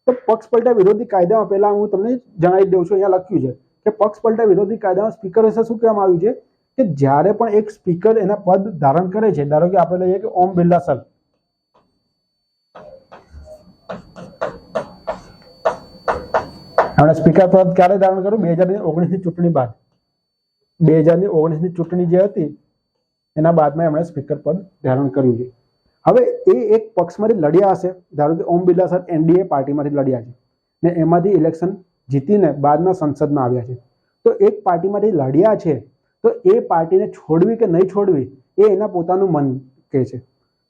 તો પક્ષપલટા વિરોધી કાયદામાં પહેલા હું તમને જણાવી દઉં છું. અહીંયા લખ્યું છે કે પક્ષપલટા વિરોધી કાયદામાં સ્પીકર વિશે શું કહેવામાં આવ્યું છે કે જ્યારે પણ એક સ્પીકર એના પદ ધારણ કરે છે, ધારો કે આપણે લઈએ કે ઓમ બિરલા સર, આપણે સ્પીકર પદ ક્યારે ધારણ કર્યું? 2019ની ચૂંટણી બાદ. 2019ની ચૂંટણી જે હતી એના બાદમાં એમણે સ્પીકર પદ ધારણ કર્યું છે. હવે એ એક પક્ષમાંથી લડ્યા હશે, ધારો કે ઓમ બિરલા સર એનડીએ પાર્ટીમાંથી લડ્યા છે ને એમાંથી ઇલેક્શન જીતીને બાદમાં સંસદમાં આવ્યા છે. તો એક પાર્ટીમાંથી લડ્યા છે તો એ પાર્ટીને છોડવી કે નહીં છોડવી એ એના પોતાનું મન કહે છે કે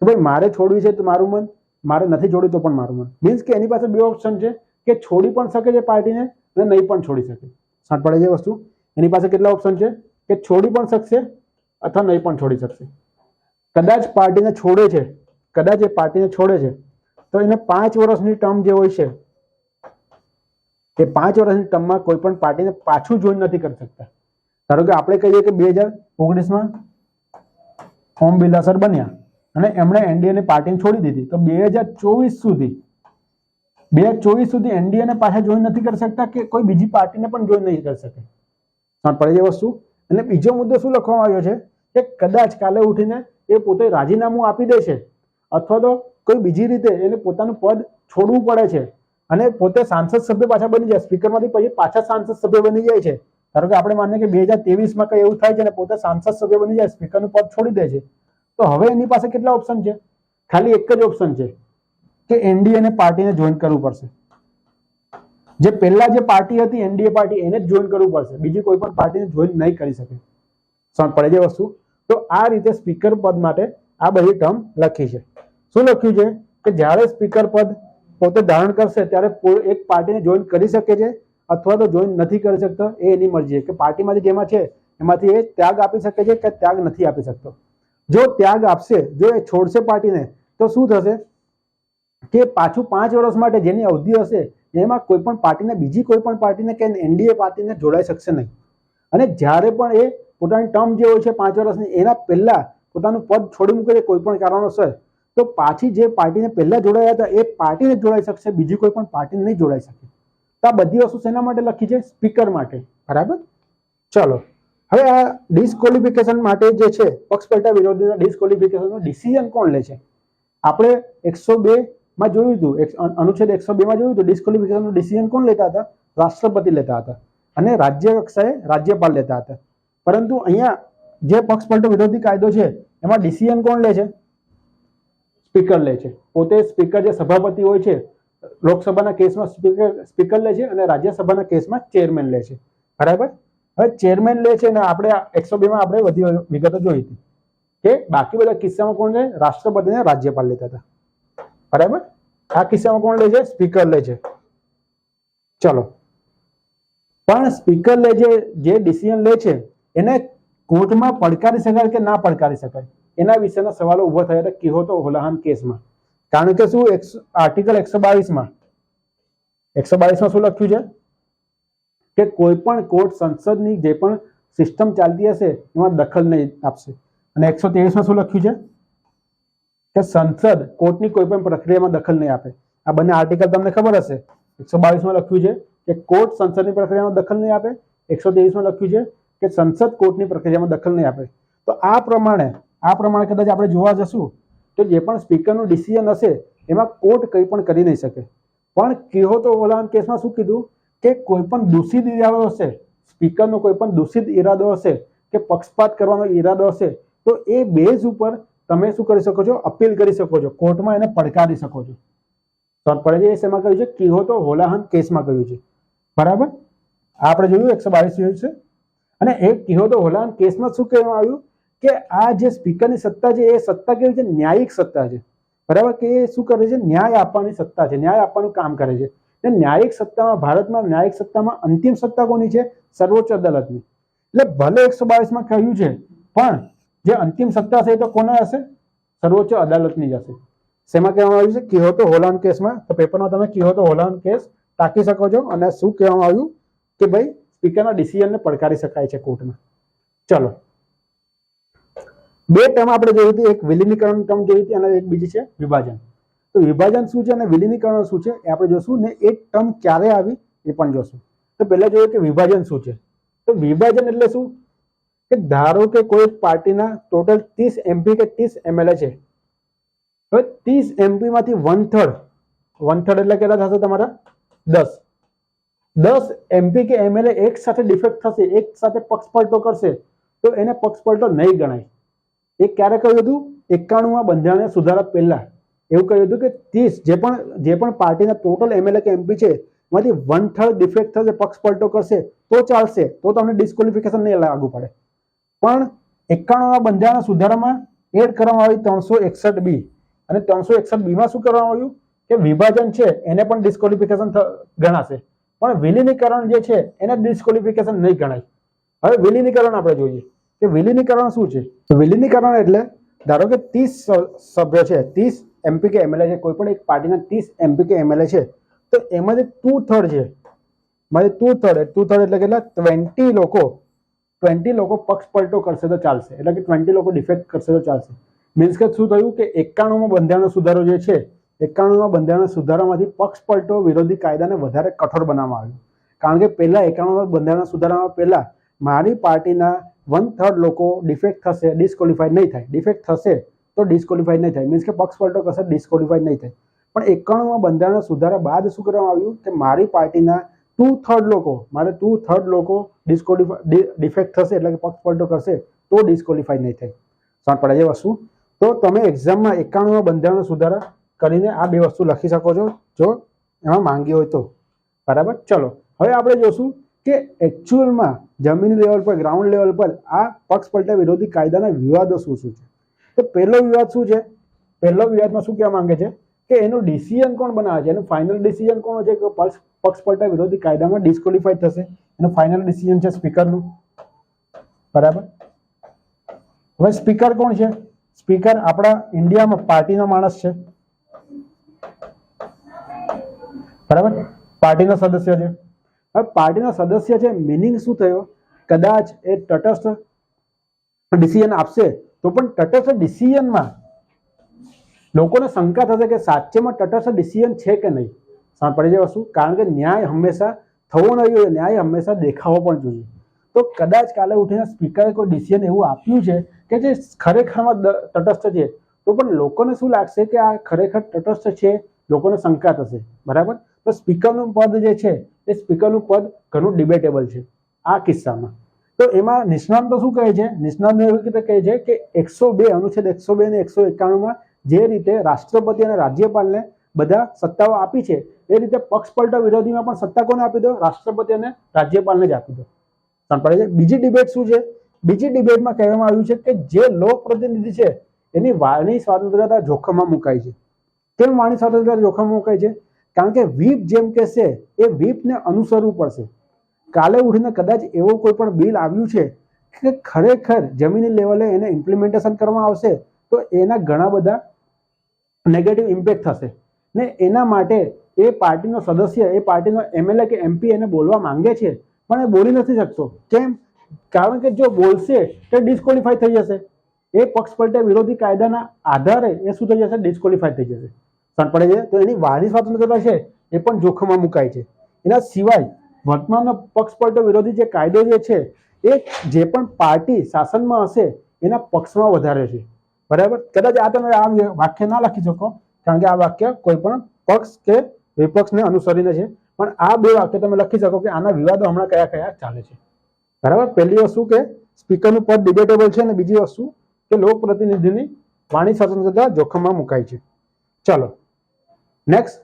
ભાઈ મારે છોડવી છે તો મારું મન, મારે નથી છોડવી તો પણ મારું મન. મીન્સ કે એની પાસે 2 ઓપ્શન છે કે છોડી પણ શકે છે પાર્ટીને અને નહીં પણ છોડી શકે. સમજ પડે છે વસ્તુ? એની પાસે કેટલા ઓપ્શન છે કે છોડી પણ શકશે અથવા નહીં પણ છોડી શકશે. કદાચ પાર્ટીને છોડે છે, કદાચ એ પાર્ટીને છોડે છે તો એને 5 વર્ષની ટર્મ જે હોય છે એ 5 વર્ષની ટર્મમાં કોઈ પણ પાર્ટીને પાછું જોઈન નથી કરી શકતા. ધારો કે આપણે કહીએ કે 2019માં ઓમ બિરલા સર બન્યા અને એમણે એનડીએની પાર્ટીને છોડી દીધી તો 2024 સુધી એનડીએને પાછા જોઈન નથી કરી શકતા કે કોઈ બીજી પાર્ટીને પણ જોઈન નહીં કરી શકે. સમજ પડે છે વસ્તુ? અને બીજો મુદ્દો શું લખવામાં આવ્યો છે કે કદાચ કાલે ઉઠીને એ પોતે રાજીનામું આપી દે છે અથવા તો કોઈ બીજી રીતે એને પોતાનું પદ છોડવું પડે છે અને પોતે સાંસદ સભ્ય પાછા બની જાય, સ્પીકરમાંથી પછી પાછા સાંસદ સભ્ય બની જાય છે. ધારો કે આપણે માનીએ કે 2023માં કંઈ એવું થાય છે ને પોતે સાંસદ સભ્ય બની જાય, સ્પીકરનું પદ છોડી દે છે, તો હવે એની પાસે કેટલા ઓપ્શન છે? ખાલી એક જ ઓપ્શન છે કે એનડીએ પાર્ટીને જોઈન કરવું પડશે. જે પહેલા જે પાર્ટી હતી એનડીએ પાર્ટી એને જ જોઈન કરવું પડશે, બીજી કોઈ પણ પાર્ટીને જોઈન નહીં કરી શકે. સમજ પડે છે વસ્તુ? તો આ રીતે સ્પીકર પદ માટે આ બધી ટર્મ લખી છે. શું લખ્યું છે કે જ્યારે સ્પીકર પદ પોતે ધારણ કરશે ત્યારે એક પાર્ટીને જોઈન કરી શકે છે અથવા તો જોઈન નથી કરી શકતો, એ એની મરજી છે કે પાર્ટીમાંથી જેમાં છે એમાંથી એ ત્યાગ આપી શકે છે કે ત્યાગ નથી આપી શકતો. જો ત્યાગ આપશે, જો એ છોડશે પાર્ટીને, તો શું થશે કે પાછું 5 વર્ષ માટે જેની અવધિ હશે એમાં કોઈ પણ પાર્ટીને, બીજી કોઈ પણ પાર્ટીને કે એનડીએ પાર્ટીને જોડાઈ શકશે નહીં. અને જ્યારે પણ એ પોતાની ટર્મ જે હોય છે 5 વર્ષની, એના પહેલા પોતાનું પદ છોડી મૂકે છે કોઈ પણ કારણોસર, તો પાછી જે પાર્ટીને પહેલા જોડાયા હતા એ પાર્ટીને જોડાઈ શકશે, બીજી કોઈ પણ પાર્ટીને નહીં જોડાઈ શકે. તો આ બધી વસ્તુ શેના માટે લખી છે? સ્પીકર માટે. બરાબર. ચલો, હવે આ ડિસ્કોલિફિકેશન માટે જે છે, પક્ષપલટા વિરોધીના ડિસ્કોલિફિકેશનનો ડિસિઝન કોણ લે છે? આપણે 102 માં જોયું હતું, અનુચ્છેદ 102 માં જોયું હતું, ડિસ્કોલિફિકેશનનો ડિસિઝન કોણ લેતા હતા? રાષ્ટ્રપતિ લેતા હતા અને રાજ્ય કક્ષાએ રાજ્યપાલ લેતા હતા. પરંતુ અહીંયા જે પક્ષપલટો વિરોધી કાયદો છે એમાં ડિસિઝન કોણ લે છે? સ્પીકર લે છે. પોતે સ્પીકર જે સભાપતિ હોય છે, લોકસભાના કેસમાં સ્પીકર લે છે અને રાજ્યસભાના કેસમાં ચેરમેન લે છે. બરાબર. હવે ચેરમેન લે છે અને આપણે 102 માં આપણે બધી વિગતો જોઈ હતી કે બાકી બધા કિસ્સામાં કોણ લે? રાષ્ટ્રપતિ અને રાજ્યપાલ લેતા હતા. બરાબર. આ કિસ્સામાં કોણ લે છે? સ્પીકર લે છે. ચલો, પણ સ્પીકર લે જે ડિસિઝન લે છે એને કોર્ટમાં પડકારી શકાય કે ના પડકારી શકાય, એના વિશેના સવાલો ઉભો થયા હતા કિહોતો હોલાહાન કેસમાં. કારણ કે શું, આર્ટિકલ 122 માં શું લખ્યું છે કે કોઈ પણ કોર્ટ સંસદની જે પણ સિસ્ટમ ચાલતી હશે એમાં દખલ નહીં આપશે. અને 123 માં શું લખ્યું છે કે સંસદ કોર્ટની કોઈ પણ પ્રક્રિયામાં દખલ નહીં આપે. આ બંને આર્ટિકલ તમને ખબર હશે. 122 માં લખ્યું છે કે કોર્ટ સંસદની પ્રક્રિયામાં દખલ નહીં આપે, 123 માં લખ્યું છે કે સંસદ કોર્ટની પ્રક્રિયામાં દખલ નહીં આપે. તો આ પ્રમાણે કદાચ આપણે જોવા જશું તો જે પણ સ્પીકરનું ડિસિઝન હશે એમાં કોર્ટ કંઈ પણ કરી નહીં શકે. પણ કિહોતો હોલાહાન કેસમાં શું કીધું કે કોઈ પણ દૂષિત ઈરાદો હશે, સ્પીકરનો કોઈ પણ દૂષિત ઈરાદો હશે કે પક્ષપાત કરવાનો ઈરાદો હશે, તો એ બેઝ ઉપર તમે શું કરી શકો છો? અપીલ કરી શકો છો, કોર્ટમાં એને પડકારી શકો છો. પડે છે એમાં કહ્યું છે, કિહોતો હોલાહાન કેસમાં કહ્યું છે. બરાબર. આપણે જોયું 122 છે. અને એ કિહોતો હોલાહાન કેસમાં શું કહેવામાં આવ્યું કે આ જે સ્પીકરની સત્તા છે એ સત્તા કેવી છે? ન્યાયિક સત્તા છે. બરાબર. કે એ શું કરે છે? ન્યાય આપવાની સત્તા છે, ન્યાય આપવાનું કામ કરે છે. ન્યાયિક સત્તામાં, ભારતમાં ન્યાયિક સત્તામાં અંતિમ સત્તા કોની છે? સર્વોચ્ચ અદાલતની. એટલે ભલે 122 માં કહ્યું છે, પણ જે અંતિમ સત્તા છે એ તો કોને હશે? સર્વોચ્ચ અદાલતની જ હશે. શેમાં કહેવામાં આવ્યું છે? કિહોતો હોલાહાન કેસમાં. તો પેપરમાં તમે કિહોતો હોલાહાન કેસ ટાંકી શકો છો. અને શું કહેવામાં આવ્યું કે ભાઈ સ્પીકરના ડિસિઝનને પડકારી શકાય છે કોર્ટમાં. ચલો, 2 ટર્મ આપણે જોઈ હતી. એક વિલીનીકરણ ટર્મ જોઈ હતી અને એક બીજી છે વિભાજન. તો વિભાજન શું છે અને વિલીનીકરણ શું છે એ આપણે જોશું, ને એક ટર્મ ક્યારે આવી એ પણ જોશું. તો પહેલા જોઈએ કે વિભાજન શું છે. તો વિભાજન એટલે શું કે ધારો કે કોઈ પાર્ટીના ટોટલ 30 MP કે 30 MLA છે. હવે 30 MP માંથી 1/3 એટલે કેટલા થશે તમારા? 10 MP કે MLA એક સાથે ડિફેક્ટ થશે, એક સાથે પક્ષપલટો કરશે, તો એને પક્ષપલટો નહીં ગણાય. એ ક્યારે કહ્યું હતું? 91 માં બંધારણીય સુધારા પહેલા એવું કહ્યું હતું કે 30 જે પણ પાર્ટીના ટોટલ MLA કે MP છે એમાંથી 1/3 ડિફેક્ટ થશે, પક્ષપલટો કરશે તો ચાલશે, તો તમને ડિસ્કોલિફિકેશન નહીં લાગુ પડે. પણ 91 માં બંધારણીય સુધારામાં એડ કરવામાં આવી 361B, અને 361B માં શું કરવામાં આવ્યું કે વિભાજન છે એને પણ ડિસ્કોલિફિકેશન ગણાશે, પણ વિલીનીકરણ જે છે એને ડિસ્કોલિફિકેશન નહીં ગણાય. હવે વિલીનીકરણ આપણે જોઈએ કે વિલીનીકરણ શું છે. તો વિલીનીકરણ એટલે ધારો કે 30 સભ્યો છે, 30 MP કે MLA છે, કોઈ પણ એક પાર્ટીના 30 MP કે MLA છે, તો એમાંથી 2/3 છે, મારી 2/3 એટલે કેટલા? 20 લોકો પક્ષપલટો કરશે તો ચાલશે, એટલે કે 20 લોકો ડિફેક્ટ કરશે તો ચાલશે. મીન્સ કે શું થયું કે 91 માં બંધારણનો સુધારો જે છે, 91 માં બંધારણના સુધારામાંથી પક્ષપલટો વિરોધી કાયદાને વધારે કઠોર બનાવવામાં આવ્યું. કારણ કે પહેલા 91 માં બંધારણના સુધારામાં પહેલા મારી પાર્ટીના 1/3 લોકો ડિફેક્ટ થશે, ડિસ્કોલિફાઈડ નહીં થાય. ડિફેક્ટ થશે તો ડિસ્કોલિફાઈડ નહીં થાય, મીન્સ કે પક્ષપલટો કરશે, ડિસ્કોલિફાઈડ નહીં થાય. પણ 91 માં બંધારણના સુધારા બાદ શું કરવામાં આવ્યું કે મારી પાર્ટીના 2/3 લોકો ડિફેક્ટ થશે, એટલે કે પક્ષપલટો કરશે તો ડિસ્કોલિફાઈડ નહીં થાય. સમજ પડે છે વસ્તુ? તો તમે એક્ઝામમાં 91 માં બંધારણના સુધારા કરીને આ 2 વસ્તુ લખી શકો છો જો એમાં માંગી હોય તો. બરાબર. ચલો, હવે આપણે જોશું કે એકચ્યુઅલમાં જમીન લેવલ પર, ગ્રાઉન્ડ લેવલ પર આ પક્ષ પલટા વિરોધી કાયદાના વિવાદો શું શું છે. તો પહેલો વિવાદ શું છે? પહેલો વિવાદમાં શું કહેવા માંગે છે કે એનું ડિસિઝન કોણ બનાવે છે, એનું ફાઇનલ ડિસિઝન કોણ છે કે પક્ષ પલટા વિરોધી કાયદામાં ડિસ્કોલિફાઈડ થશે. એનું ફાઇનલ ડિસિઝન છે સ્પીકરનું. બરાબર. હવે સ્પીકર કોણ છે? સ્પીકર આપણા ઇન્ડિયામાં પાર્ટીનો માણસ છે. બરાબર, પાર્ટીનો સદસ્ય છે. હવે પાર્ટીનો સદસ્ય છે, મિનિંગ શું થયો? કદાચ એ તટસ્થ ડિસિઝન આપશે તો પણ તટસ્થ ડિસિઝનમાં લોકોને શંકા થશે કે સાચેમાં તટસ્થ ડિસિઝન છે કે નહીં. સમજ પડી જાય વસ્તુ? કારણ કે ન્યાય હંમેશા થવો નહીં જોઈએ, ન્યાય હંમેશા દેખાવો પણ જોઈએ. તો કદાચ કાલે ઉઠીને સ્પીકરે કોઈ ડિસિઝન એવું આપ્યું છે કે જે ખરેખરમાં તટસ્થ છે, તો પણ લોકોને શું લાગશે કે આ ખરેખર તટસ્થ છે, લોકોને શંકા થશે. બરાબર. તો સ્પીકરનું પદ જે છે એ સ્પીકરનું પદ ઘણું ડિબેટેબલ છે આ કિસ્સામાં. તો એમાં નિષ્ણાંતો શું કહે છે? નિષ્ણાંતો એવી રીતે કહે છે કે 102 અનુચ્છેદ 102 અને 191માં જે રીતે રાષ્ટ્રપતિ અને રાજ્યપાલને બધા સત્તાઓ આપી છે એ રીતે પક્ષ પલટા વિરોધીમાં પણ સત્તા કોને આપી દો? રાષ્ટ્રપતિ અને રાજ્યપાલને જ આપી દો. સમજ છે? બીજી ડિબેટ શું છે? બીજી ડિબેટમાં કહેવામાં આવ્યું છે કે જે લોક પ્રતિનિધિ છે એની વાણી સ્વતંત્રતા જોખમમાં મુકાય છે. કેમ વાણી સ્વતંત્રતા જોખમમાં મુકાય છે? કારણ કે વ્હીપ જેમ કહેશે એ વ્હીપને અનુસરવું પડશે. કાલે ઉઠીને કદાચ એવો કોઈ પણ બિલ આવ્યું છે કે ખરેખર જમીની લેવલે એને ઇમ્પ્લિમેન્ટેશન કરવામાં આવશે તો એના ઘણા બધા નેગેટિવ ઇમ્પેક્ટ થશે ને એના માટે એ પાર્ટીનો સદસ્ય, એ પાર્ટીનો એમએલએ કે એમપી એને બોલવા માંગે છે પણ એ બોલી નથી શકતો. કેમ? કારણ કે જો બોલશે તો ડિસ્કોલિફાઈ થઈ જશે. એ પક્ષ પલટા વિરોધી કાયદાના આધારે એ શું થઈ જશે? ડિસ્કોલિફાઈ થઈ જશે. સમજ પડે છે? તો એની વાણી સ્વતંત્રતા છે એ પણ જોખમમાં મુકાય છે. એના સિવાય વર્તમાનનો પક્ષ પલટો વિરોધી જે કાયદો જે છે એ જે પણ પાર્ટી શાસનમાં હશે એના પક્ષમાં વધારે છે. બરાબર. કદાચ આ તમે આ વાક્ય ના લખી શકો કારણ કે આ વાક્ય કોઈ પણ પક્ષ કે વિપક્ષને અનુસરીને છે, પણ આ બે વાક્ય તમે લખી શકો કે આના વિવાદો હમણાં કયા કયા ચાલે છે. બરાબર. પહેલી વસ્તુ કે સ્પીકરનું પદ ડિબેટેબલ છે અને બીજી વસ્તુ કે લોક પ્રતિનિધિની વાણી સ્વતંત્રતા જોખમમાં મુકાય છે. ચલો next,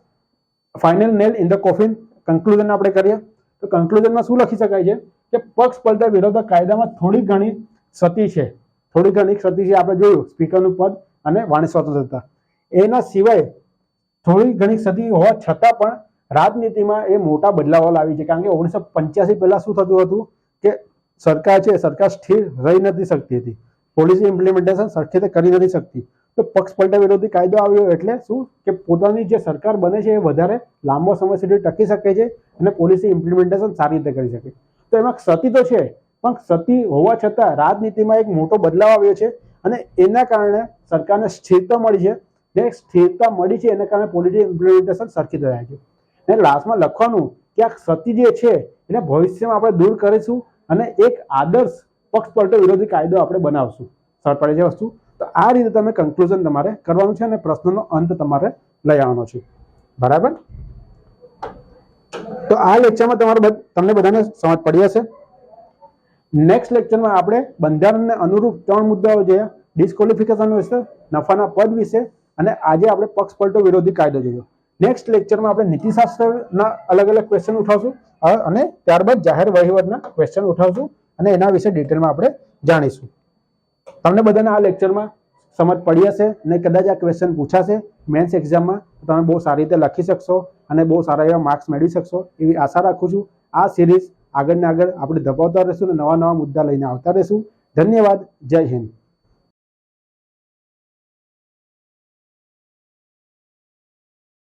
final nail in the coffin, conclusion આપણે કરીએ. તો કન્ક્લુઝનમાં શું લખી શકાય છે કે પક્ષ પલટા વિરોધ કાયદામાં થોડી ઘણી ક્ષતિ છે. થોડી ઘણી ક્ષતિ છે આપણે જોયું, સ્પીકરનું પદ અને વાણી સ્વતંત્રતા. એના સિવાય થોડી ઘણી ક્ષતિ હોવા છતાં પણ રાજનીતિમાં એ મોટા બદલાવો લાવી છે. કારણ કે 1985 પહેલા શું થતું હતું કે સરકાર છે, સરકાર સ્થિર રહી નથી શકતી હતી, પોલિસી ઇમ્પ્લિમેન્ટેશન સરખી રીતે કરી નથી શકતી. તો પક્ષ પલટા વિરોધી કાયદો આવ્યો એટલે શું કે પોતાની જે સરકાર બને છે એ વધારે લાંબો સમય સુધી ટકી શકે છે અને પોલિસી ઇમ્પ્લિમેન્ટેશન સારી રીતે કરી શકે. તો એમાં ક્ષતિ તો છે, પણ ક્ષતિ હોવા છતાં રાજનીતિમાં એક મોટો બદલાવ આવ્યો છે અને એના કારણે સરકારને સ્થિરતા મળી છે. જે સ્થિરતા મળી છે એના કારણે પોલિસી ઇમ્પ્લિમેન્ટેશન સરખી રહ્યા છે. અને લાસ્ટમાં લખવાનું કે આ ક્ષતિ જે છે એને ભવિષ્યમાં આપણે દૂર કરીશું અને એક આદર્શ પક્ષ પલટો વિરોધી કાયદો આપણે બનાવશું. સમજ પડે છે વસ્તુ? તો આ રીતે તમે કન્ક્લુઝન તમારે કરવાનું છે અને પ્રશ્નનો અંત તમારે લઈ આવવાનો છે. બરાબર. તો આ લેક્ચરમાં તમને બધાને સમજ પડી હશે. નેક્સ્ટ લેક્ચરમાં આપણે બંધારણને અનુરૂપ 3 મુદ્દાઓ જોયા: ડિસ્કોલિફિકેશન વિશે, નફાના પદ વિશે અને આજે આપણે પક્ષ પલટો વિરોધી કાયદો જોયો. નેક્સ્ટ લેક્ચરમાં આપણે નીતિશાસ્ત્રના અલગ અલગ ક્વેશ્ચન ઉઠાવશું અને ત્યારબાદ જાહેર વહીવટના ક્વેશ્ચન ઉઠાવશું અને એના વિશે ડિટેલમાં આપણે જાણીશું. તમને બધાને આ લેક્ચરમાં સમજ પડી હશે અને કદાચ આ ક્વેશ્ચન પૂછાશે મેન્સ એક્ઝામમાં તો તમે બહુ સારી રીતે લખી શકશો અને બહુ સારા એવા માર્ક્સ મેળવી શકશો એવી આશા રાખું છું. આ સિરીઝ આગળ ને આગળ આપણે ધપાવતા રહીશું અને નવા નવા મુદ્દા લઈને આવતા રહીશું. ધન્યવાદ. જય હિન્દ.